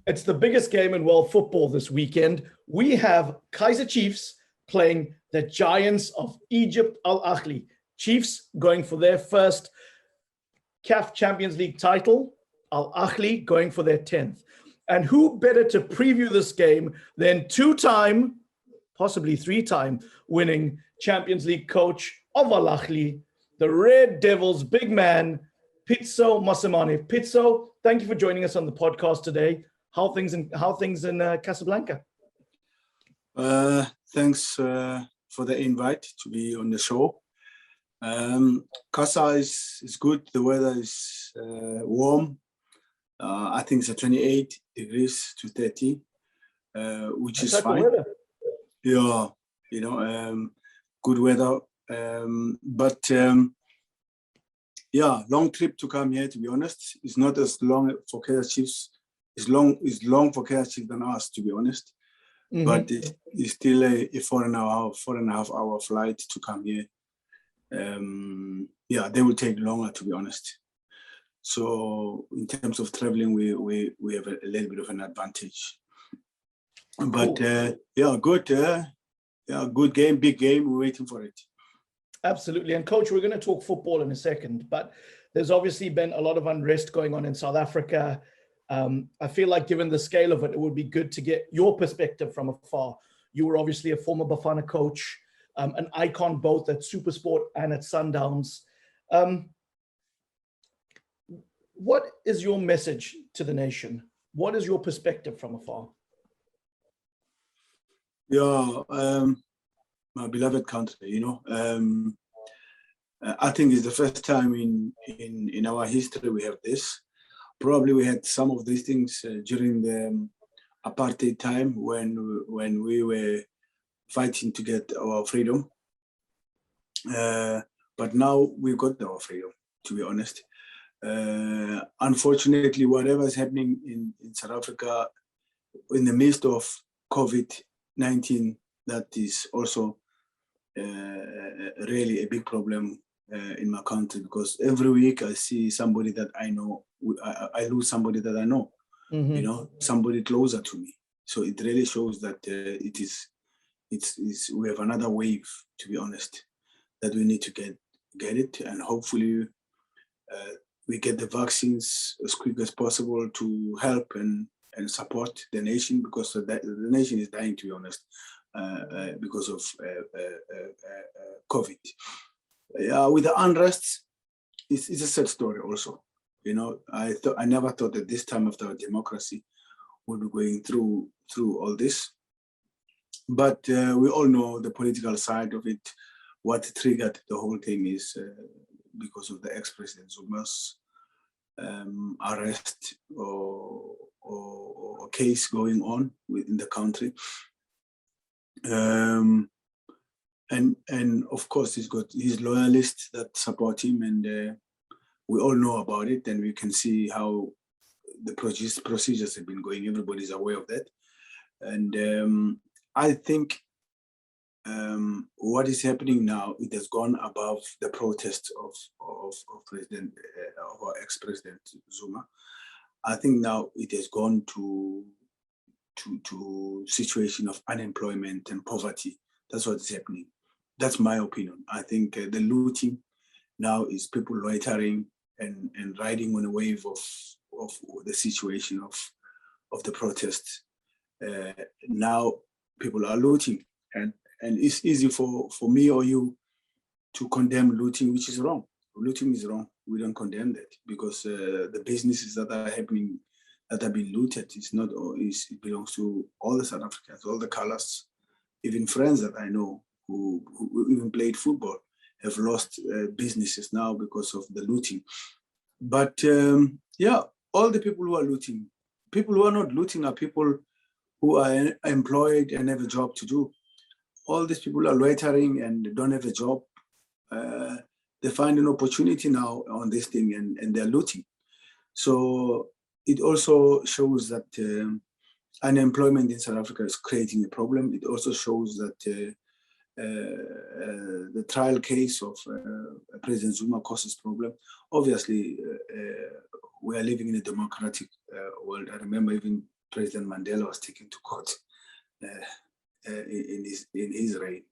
It's the biggest game in world football this weekend. We have Kaizer Chiefs playing the Giants of Egypt, Ahly. Chiefs going for their first CAF Champions League title, Ahly going for their 10th. And who better to preview this game than two-time, possibly three-time winning Champions League coach of Ahly, the Red Devils' big man, Pitso Mosimane. Pitso, thank you for joining us on the podcast today. How things in Casablanca? Thanks for the invite to be on the show. Casa is good. The weather is warm. I think it's 28 degrees to 30, which is fine. Yeah, good weather. Yeah, long trip to come here. To be honest, it's not as long for Kaizer Chiefs. It's long for Kaizer Chiefs than us, to be honest. Mm-hmm. But it's still a 4.5 hour flight to come here. Yeah, they will take longer, to be honest. So in terms of traveling, we have a little bit of an advantage. But yeah, good. Yeah, good game, big game. We're waiting for it. Absolutely. And coach, we're going to talk football in a second, but there's obviously been a lot of unrest going on in South Africa. I feel like given the scale of it, it would be good to get your perspective from afar. You were obviously a former Bafana coach, an icon both at SuperSport and at Sundowns. What is your message to the nation? What is your perspective from afar? Yeah, my beloved country, I think it's the first time in our history we have this. Probably we had some of these things during the apartheid time when we were fighting to get our freedom. But now we've got our freedom, to be honest. Unfortunately, whatever is happening in South Africa in the midst of COVID-19, that is also really a big problem in my country, because every week I see somebody that I know, I lose somebody that I know, somebody closer to me. So it really shows that we have another wave, to be honest, that we need to get it, and hopefully we get the vaccines as quick as possible to help and support the nation, because the nation is dying, to be honest, because of COVID. With the unrest, it's a sad story also. I never thought that this time after our democracy would be going through all this. But we all know the political side of it. What triggered the whole thing is because of the ex-president Zuma's arrest or case going on within the country. And of course, he's got his loyalists that support him, and we all know about it, and we can see how the procedures have been going. Everybody's aware of that. And I think what is happening now, it has gone above the protests of our ex-president Zuma. I think now it has gone to situation of unemployment and poverty. That's what is happening. That's my opinion. I think the looting now is people loitering and riding on a wave of the situation of the protests. Now people are looting, and it's easy for me or you to condemn looting, which is wrong. Looting is wrong. We don't condemn that, because the businesses that are happening, that have been looted, it belongs to all the South Africans, all the colors. Even friends that I know who even played football have lost businesses now because of the looting. But yeah, all the people who are looting, people who are not looting are people who are employed and have a job to do. All these people are loitering and don't have a job. They find an opportunity now on this thing, and they're looting. So it also shows that unemployment in South Africa is creating a problem. It also shows that the trial case of President Zuma causes problem. Obviously, we are living in a democratic world. I remember even President Mandela was taken to court in his reign.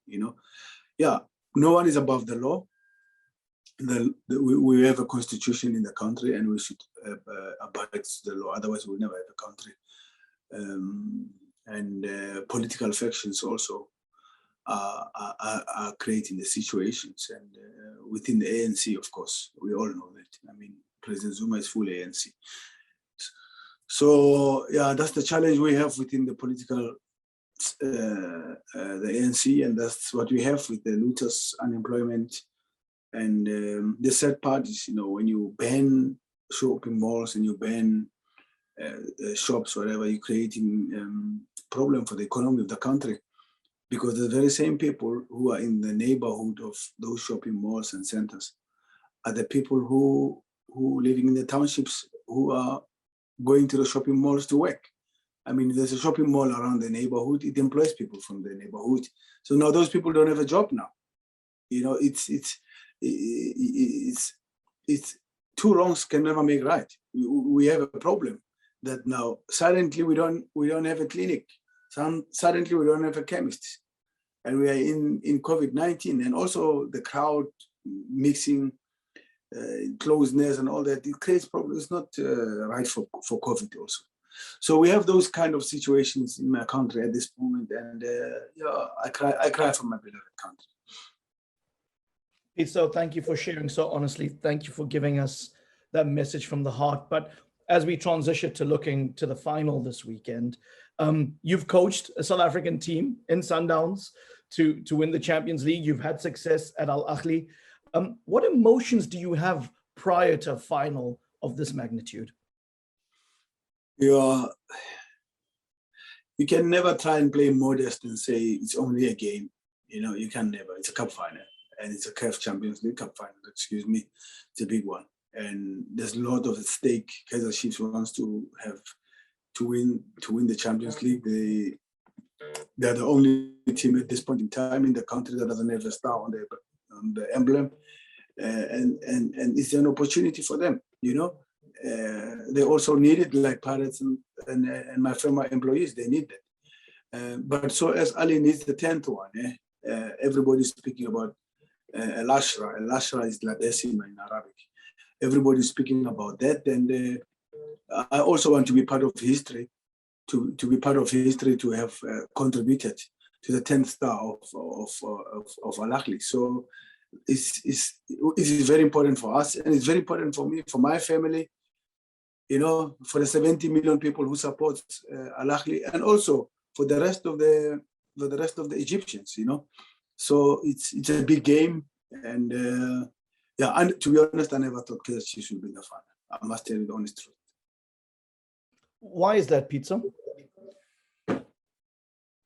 Yeah, no one is above the law. We have a constitution in the country, and we should abide to the law. Otherwise, we'll never have a country. And political factions also are creating the situations, and within the ANC, of course, we all know that. I mean, President Zuma is full ANC. So yeah, that's the challenge we have within the political, the ANC, and that's what we have with the looters, unemployment, and the sad part is, when you ban shopping malls and you ban shops, whatever, you're creating problem for the economy of the country, because the very same people who are in the neighborhood of those shopping malls and centers are the people who living in the townships who are going to the shopping malls to work. I mean, there's a shopping mall around the neighborhood. It employs people from the neighborhood. So now those people don't have a job now. It's two wrongs can never make right. We have a problem that now suddenly we don't have a clinic. Suddenly we don't have a chemist, and we are in COVID-19, and also the crowd mixing, closeness and all that. It creates problems. It's not right for COVID also. So we have those kind of situations in my country at this moment, and I cry for my beloved country. Pitso, thank you for sharing so honestly. Thank you for giving us that message from the heart. But as we transition to looking to the final this weekend, you've coached a South African team in Sundowns to win the Champions League. You've had success at Ahly. What emotions do you have prior to a final of this magnitude? You can never try and play modest and say it's only a game. You can never. It's a cup final, and it's a CAF Champions League cup final. Excuse me, it's a big one, and there's a lot of at stake. Kaizer Chiefs wants to win the Champions League. They're the only team at this point in time in the country that doesn't have a star on the emblem, and it's an opportunity for them. They also need it, like Pirates and my former employees. They need that. But so as Ahly needs the 10th one, everybody's speaking about Al-Ashra. Al-Ashra is La Decima in Arabic. Everybody's speaking about that, and I also want to be part of history. To be part of history, to have contributed to the 10th star of Al-Ahly. So it's very important for us, and it's very important for me, for my family, for the 70 million people who support Al-Ahly, and also for the rest of the Egyptians. So it's a big game, and and to be honest, I never thought Kaizer Chiefs would be in the final. I must tell you the honest truth. Why is that, Pitso?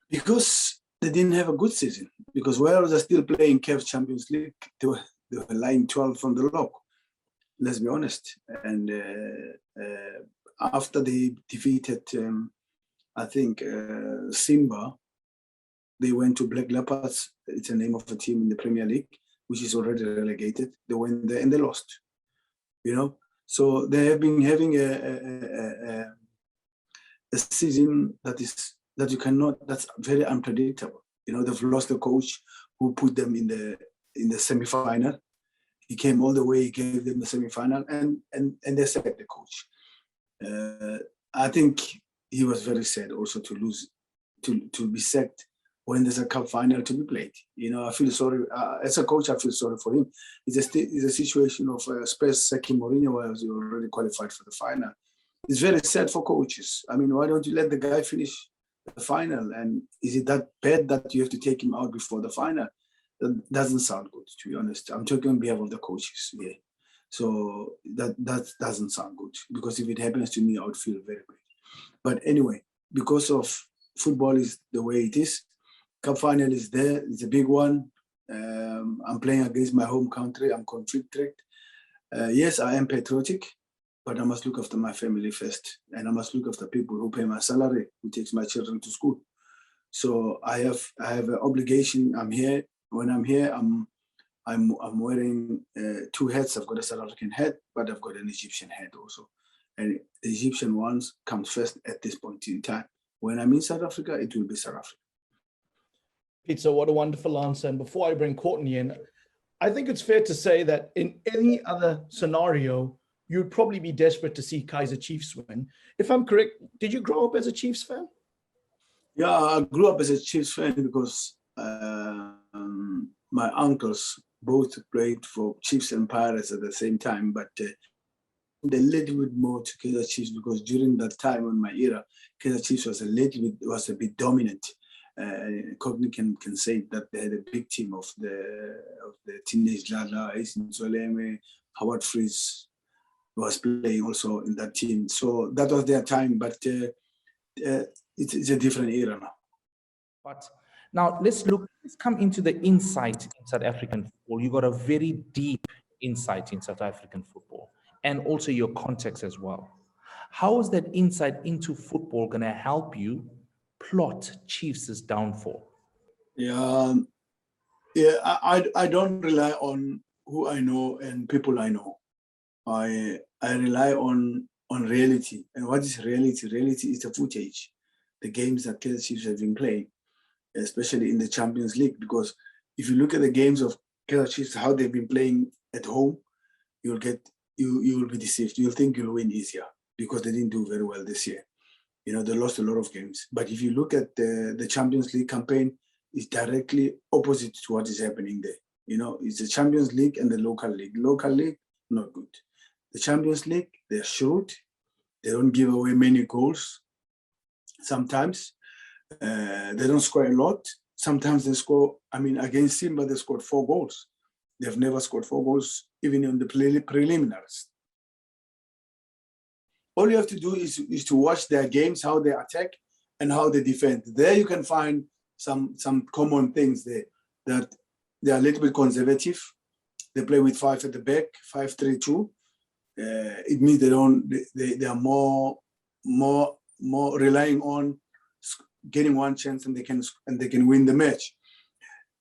Because they didn't have a good season. Because while they're still playing CAF Champions League, they were lying 12 from the log. Let's be honest. And after they defeated, I think, Simba, they went to Black Leopards. It's the name of a team in the Premier League, which is already relegated. They went there and they lost. So they have been having a season that you cannot. That's very unpredictable. They've lost a coach who put them in the semi-final. He came all the way. He gave them the semi-final, and they sacked the coach. I think he was very sad also to lose, to be sacked when there's a cup final to be played. I feel sorry as a coach. I feel sorry for him. It's a situation of Spurs sacking Mourinho while he already qualified for the final. It's very sad for coaches. I mean, why don't you let the guy finish the final? And is it that bad that you have to take him out before the final? That doesn't sound good, to be honest. I'm talking on behalf of the coaches. Yeah. So that doesn't sound good, because if it happens to me, I would feel very bad. But anyway, because of football is the way it is, cup final is there. It's a big one. I'm playing against my home country. I'm conflicted. Yes, I am patriotic, but I must look after my family first, and I must look after people who pay my salary, who takes my children to school. So I have an obligation. I'm here. When I'm here, I'm wearing two hats. I've got a South African hat, but I've got an Egyptian hat also, And the Egyptian ones comes first at this point in time. When I'm in South Africa, it will be South Africa. Pitso, what a wonderful answer. And before I bring Courtney in, I think it's fair to say that in any other scenario, you'd probably be desperate to see Kaizer Chiefs win. If I'm correct, did you grow up as a Chiefs fan? Yeah, I grew up as a Chiefs fan because my uncles both played for Chiefs and Pirates at the same time, but a little bit more to Kaizer Chiefs because during that time in my era, Kaizer Chiefs was a bit dominant. Courtney can say that they had a big team of the teenage Lala, Asin Soleme, Howard Freese was playing also in that team. So that was their time, but it's a different era now. But now let's come into the insight in South African football. You got a very deep insight in South African football and also your context as well. How is that insight into football going to help you plot Chiefs' downfall? I don't rely on who I know and people I know. I rely on reality. And what is reality? Reality is the footage, the games that Kaizer Chiefs have been playing, especially in the Champions League. Because if you look at the games of Kaizer Chiefs, how they've been playing at home, you will be deceived. You'll think you'll win easier because they didn't do very well this year. You know, they lost a lot of games. But if you look at the Champions League campaign, it's directly opposite to what is happening there. You know, it's the Champions League and the local league. Local league, not good. The Champions League, they're shrewd. They don't give away many goals. Sometimes they don't score a lot. Sometimes they score, against Simba, they scored 4 goals. They've never scored 4 goals, even in the preliminaries. All you have to do is to watch their games, how they attack and how they defend. There you can find some common things there, that they are a little bit conservative. They play with 5 at the back, 5-3-2. It means they are more relying on getting one chance and they can win the match.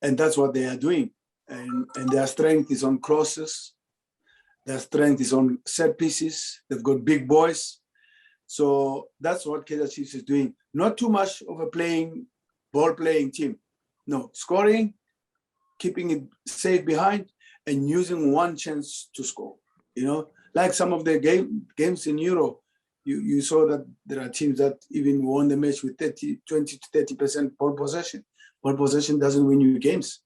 And that's what they are doing. And their strength is on crosses. Their strength is on set pieces. They've got big boys. So that's what Kaizer Chiefs is doing. Not too much of a ball-playing team. No, scoring, keeping it safe behind, and using one chance to score. You know, like some of the games in Euro, you saw that there are teams that even won the match with 20 to 30% ball possession. Ball possession doesn't win you games.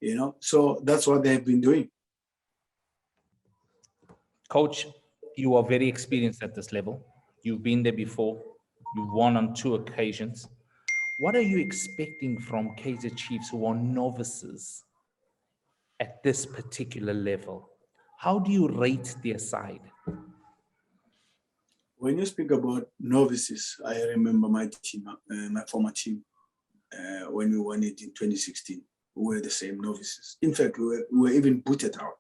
You know, so that's what they have been doing. Coach, you are very experienced at this level. You've been there before. You've won on 2 occasions. What are you expecting from Kaizer Chiefs who are novices at this particular level? How do you rate their side? When you speak about novices, I remember my team, my former team, when we won it in 2016. We were the same novices. In fact, we were even booted out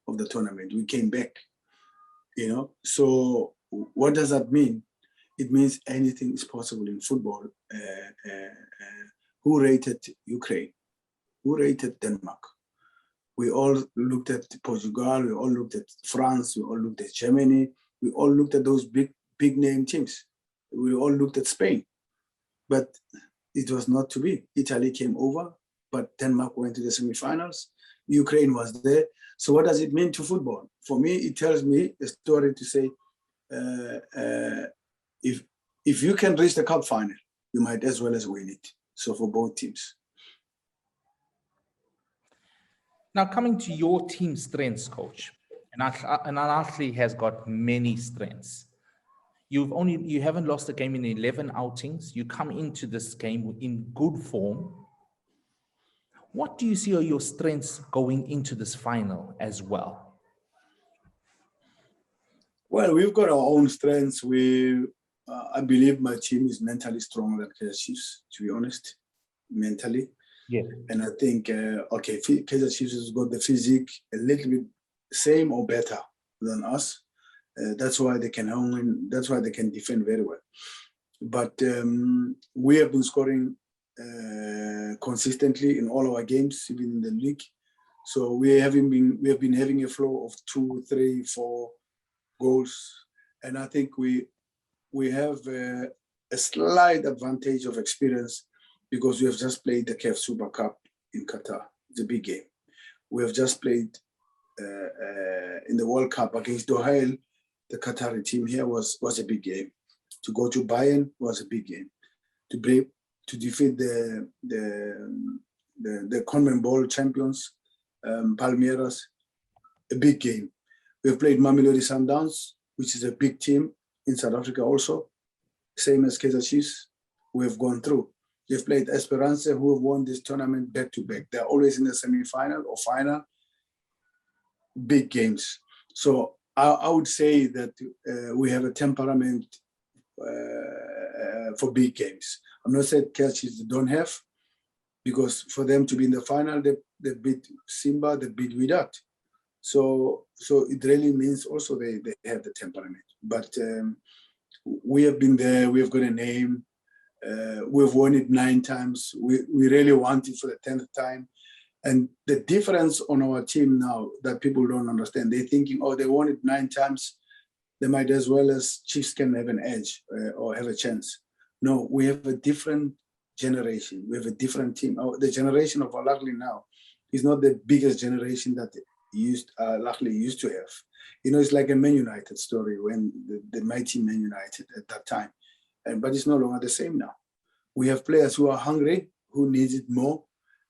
of the tournament. We came back, you know. So what does that mean? It means anything is possible in football. Who rated Ukraine? Who rated Denmark? We all looked at Portugal. We all looked at France. We all looked at Germany. We all looked at those big name teams. We all looked at Spain. But it was not to be. Italy came over, but Denmark went to the semifinals. Ukraine was there. So what does it mean to football? For me, it tells me a story to say, if you can reach the cup final, you might as well as win it. So for both teams. Now, coming to your team's strengths, Coach, and Ahly has got many strengths. You haven't lost a game in 11 outings. You come into this game in good form. What do you see are your strengths going into this final as well? Well, we've got our own strengths. I believe my team is mentally stronger than Kaizer Chiefs, to be honest, mentally. Yeah. And I think, Kaizer Chiefs has got the physique a little bit same or better than us. That's why they can win. That's why they can defend very well. But we have been scoring consistently in all our games, even in the league. So we have been having a flow of 2, 3, 4 goals And I think we have a slight advantage of experience because we have just played the CAF Super Cup in Qatar. It's a big game. We have just played in the World Cup against Doha. The Qatari team here was a big game. To go to Bayern was a big game. To defeat the CONMEBOL champions, Palmeiras, a big game. We have played Mamelodi Sundowns, which is a big team in South Africa also, same as Kaizer Chiefs. We have gone through. They've played Esperance, who have won this tournament back-to-back. They're always in the semi-final or final, big games. So I would say that we have a temperament for big games. I'm not saying Kaizer Chiefs don't have, because for them to be in the final, they beat Simba, they beat Wydad. So it really means also they have the temperament. But we have been there, we have got a name, we've won it 9 times. We really want it for the 10th time. And the difference on our team now that people don't understand, they're thinking, oh, they won it 9 times, they might as well as Chiefs can have an edge or have a chance. No, we have a different generation. We have a different team. The generation of Ahly now is not the biggest generation that Ahly used to have. You know, it's like a Man United story when the mighty Man United at that time. But it's no longer the same now. We have players who are hungry, who need it more,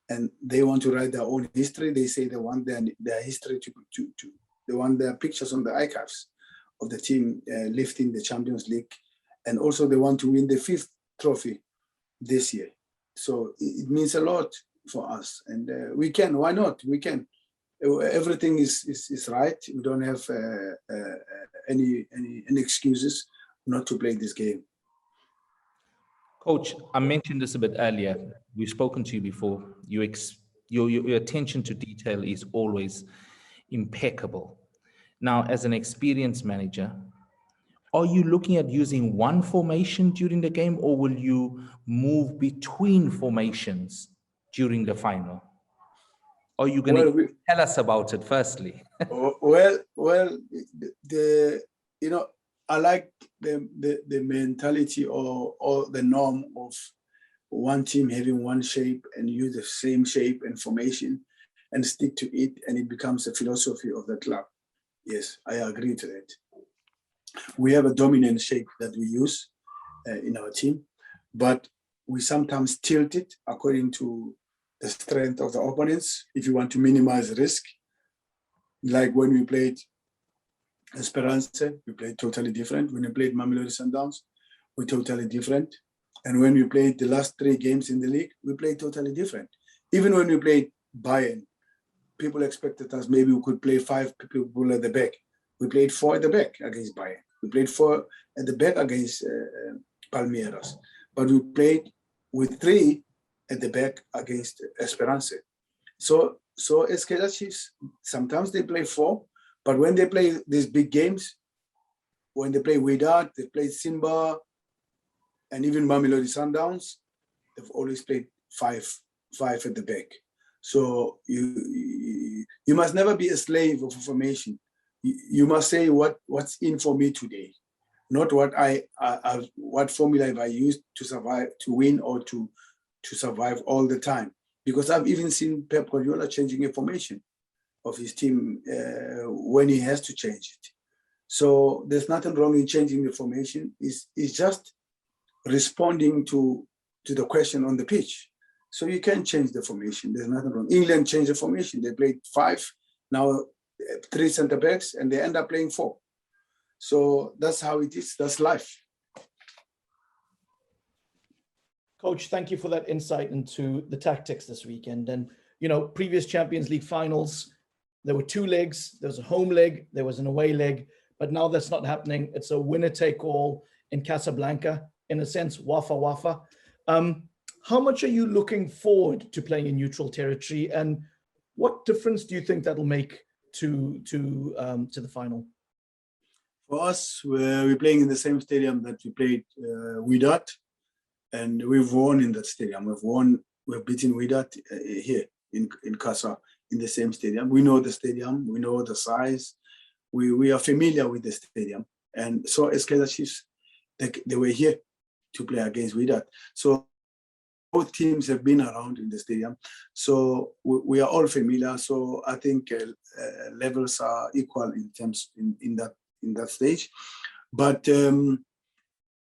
and they want to write their own history. They say they want their history they want their pictures on the archives of the team lifting the Champions League. And also they want to win the 5th trophy this year. So it means a lot for us. And we can, why not? We can. Everything is right. We don't have any excuses not to play this game. Coach, I mentioned this a bit earlier. We've spoken to you before. Your attention to detail is always impeccable. Now, as an experienced manager, are you looking at using one formation during the game, or will you move between formations during the final? Are you going to tell us about it firstly? I like the mentality or the norm of one team having one shape and use the same shape and formation and stick to it, and it becomes a philosophy of the club. Yes, I agree to that. We have a dominant shape that we use in our team, but we sometimes tilt it according to the strength of the opponents if you want to minimize risk. Like when we played Esperance, we played totally different. When we played Mamelodi Sundowns, we totally different. And when we played the last 3 games in the league, we played totally different. Even when we played Bayern, people expected us maybe we could play 5 people at the back. We played 4 at the back against Bayern. We played 4 at the back against Palmeiras. But we played with 3 at the back against Esperance. So as Kaizer Chiefs, sometimes they play 4, but when they play these big games, when they play Wydad, they play Simba, and even Mamelodi Sundowns, they've always played 5 at the back. So you must never be a slave of a formation. You must say what's in for me today, not what formula have I used to survive, to win, or to survive all the time. Because I've even seen Pep Guardiola changing a formation of his team when he has to change it. So there's nothing wrong in changing the formation. It's just responding to the question on the pitch. So you can change the formation. There's nothing wrong. England changed the formation. They played 5, now 3 center backs, and they end up playing 4. So that's how it is. That's life. Coach, thank you for that insight into the tactics this weekend. And, previous Champions League finals, there were 2 legs. There was a home leg, there was an away leg, but now that's not happening. It's a winner-take-all in Casablanca, in a sense, wafa. How much are you looking forward to playing in neutral territory, and what difference do you think that'll make to the final? For us, we're playing in the same stadium that we played Wydad, and we've won in that stadium. We've beaten Wydad here in Casa, in the same stadium. We know the stadium, we know the size, we are familiar with the stadium. And so as Kaizer Chiefs, they were here to play against Wydad. So both teams have been around in the stadium. So we are all familiar. So I think levels are equal in terms in that stage. But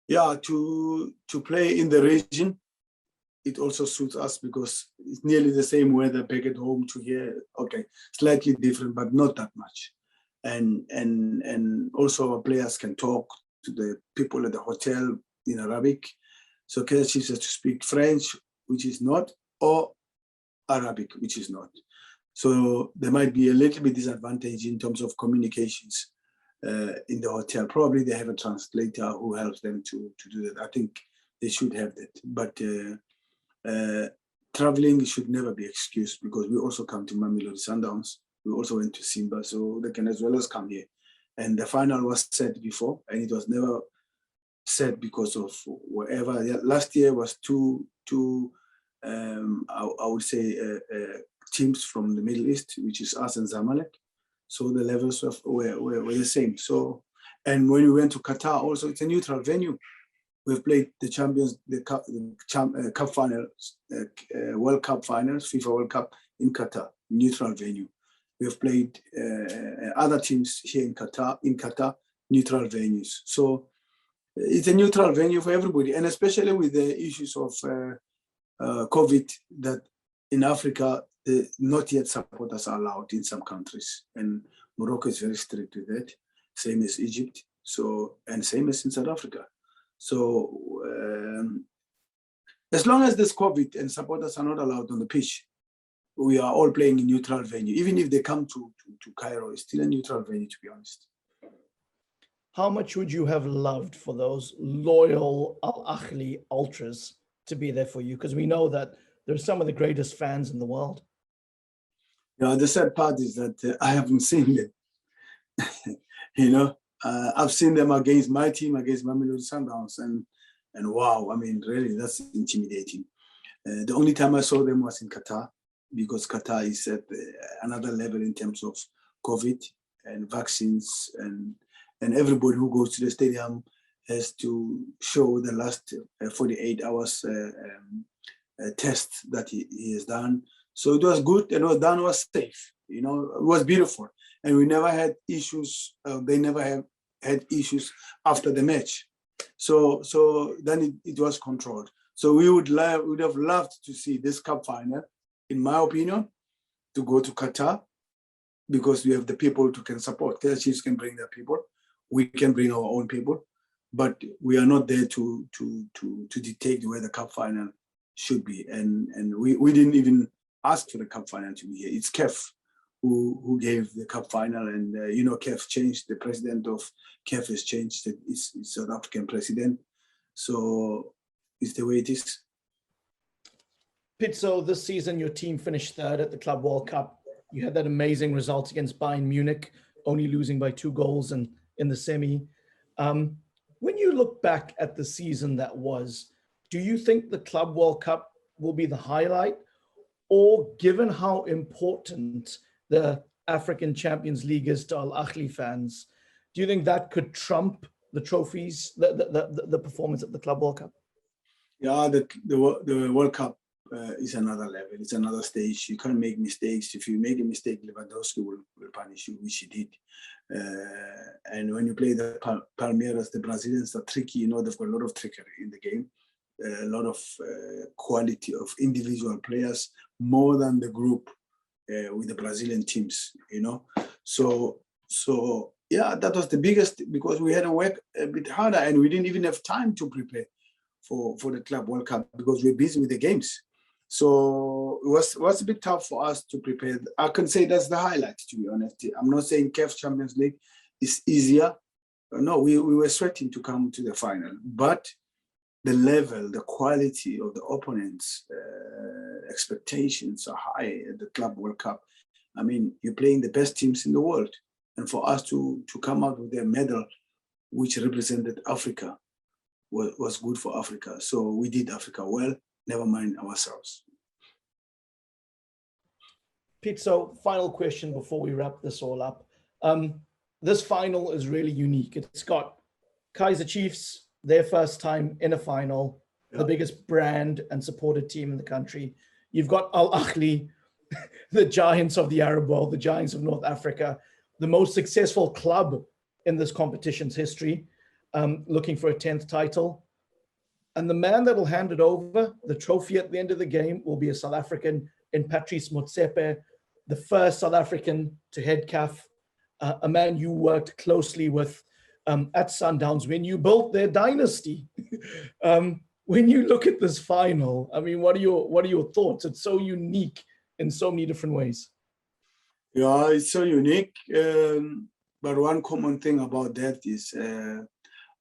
yeah, to play in the region, it also suits us because it's nearly the same weather back at home to here. Okay, slightly different, but not that much. And also our players can talk to the people at the hotel in Arabic. So Kaizer Chiefs has to speak French, which is not, or Arabic, which is not. So there might be a little bit disadvantage in terms of communications in the hotel. Probably they have a translator who helps them to do that. I think they should have that. But traveling should never be excused because we also come to Mamelodi Sundowns. We also went to Simba, so they can as well as come here. And the final was set before, and it was never set because of whatever. Yeah, last year was two I would say teams from the Middle East, which is us and Zamalek. So the levels were the same. So, and when we went to Qatar, also it's a neutral venue. We've played the Cup finals, World Cup finals, FIFA World Cup in Qatar, neutral venue. We've played other teams here in Qatar, neutral venues. So it's a neutral venue for everybody, and especially with the issues of COVID, that in Africa, not yet supporters are allowed in some countries, and Morocco is very strict with that, same as Egypt, so, and same as in South Africa. So as long as there's COVID and supporters are not allowed on the pitch, we are all playing in neutral venue. Even if they come to Cairo, it's still a neutral venue, to be honest. How much would you have loved for those loyal Al Ahly ultras to be there for you? Because we know that they're some of the greatest fans in the world. Yeah, the sad part is that I haven't seen them. I've seen them against my team, against Mamelodi Sundowns, and wow, I mean, really, that's intimidating. The only time I saw them was in Qatar, because Qatar is at another level in terms of COVID and vaccines, and everybody who goes to the stadium has to show the last 48 hours test that he has done. So it was good, and was done, was safe. It was beautiful. And we never had issues. They never have had issues after the match. So then it was controlled. So we would have loved to see this cup final, in my opinion, to go to Qatar, because we have the people who can support. Kaizer Chiefs can bring their people. We can bring our own people, but we are not there to dictate where the cup final should be. And we didn't even ask for the cup final to be here. It's CAF who gave the cup final, and CAF changed. The president of CAF has changed. It's South African president, so it's the way it is. Pitso, this season your team finished third at the Club World Cup. You had that amazing result against Bayern Munich, only losing by 2 goals in the semi. When you look back at the season that was, do you think the Club World Cup will be the highlight? Or given how important the African Champions League is to Al Ahly fans, do you think that could trump the trophies, the performance at the Club World Cup? Yeah, the World Cup is another level. It's another stage. You can't make mistakes. If you make a mistake, Lewandowski will punish you, which he did. And when you play the Palmeiras, the Brazilians are tricky. They've got a lot of trickery in the game, a lot of quality of individual players, more than the group with the Brazilian teams. So yeah, that was the biggest, because we had to work a bit harder, and we didn't even have time to prepare for the Club World Cup because we're busy with the games. So it was a bit tough for us to prepare. I can say that's the highlight, to be honest. I'm not saying CAF Champions League is easier. No, we were sweating to come to the final, but the level, the quality of the opponents, expectations are high at the Club World Cup. I mean, you're playing the best teams in the world, and for us to come out with a medal which represented Africa was good for Africa. So we did Africa well, never mind ourselves. Pitso, final question before we wrap this all up. this final is really unique. It's got Kaizer Chiefs, their first time in a final, the biggest brand and supported team in the country. You've got Ahly, the giants of the Arab world, the giants of North Africa, the most successful club in this competition's history, looking for a 10th title. And the man that will hand it over, the trophy at the end of the game, will be a South African in Patrice Motsepe, the first South African to head CAF, a man you worked closely with at Sundowns when you built their dynasty. When you look at this final, I mean, what are your thoughts? It's so unique in so many different ways. Yeah, it's so unique. But one common thing about that is,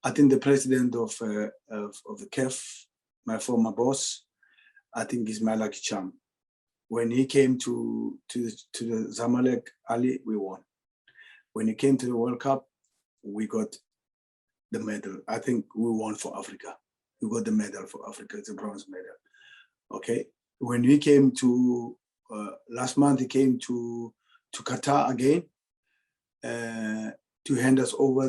I think the president of the CAF, my former boss, I think is my lucky charm. When he came to the Zamalek Ahly, we won. When he came to the World Cup, we got the medal. I think we won for Africa. We got the medal for Africa. It's a bronze medal. Okay. When we came to last month, he came to Qatar again to hand us over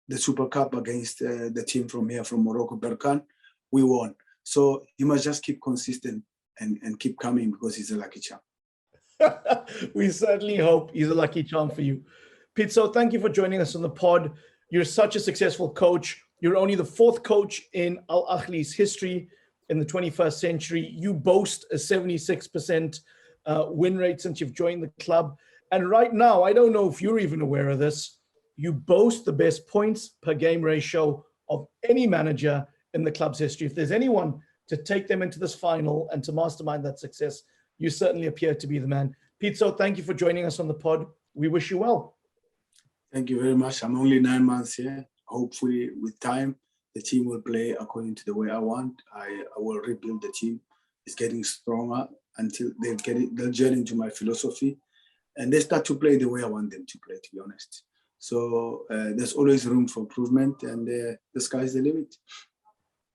the Super Cup against the team from here, from Morocco, Berkane. We won. So he must just keep consistent and keep coming, because he's a lucky charm. We certainly hope he's a lucky charm for you. Pitso, thank you for joining us on the pod. You're such a successful coach. You're only the 4th coach in Al Ahly's history in the 21st century. You boast a 76% win rate since you've joined the club. And right now, I don't know if you're even aware of this, you boast the best points per game ratio of any manager in the club's history. If there's anyone to take them into this final and to mastermind that success, you certainly appear to be the man. Pitso, thank you for joining us on the pod. We wish you well. Thank you very much. I'm only 9 months here. Hopefully, with time, the team will play according to the way I want. I will rebuild the team. It's getting stronger until they'll gel into my philosophy, and they start to play the way I want them to play, to be honest. So there's always room for improvement, and the sky's the limit.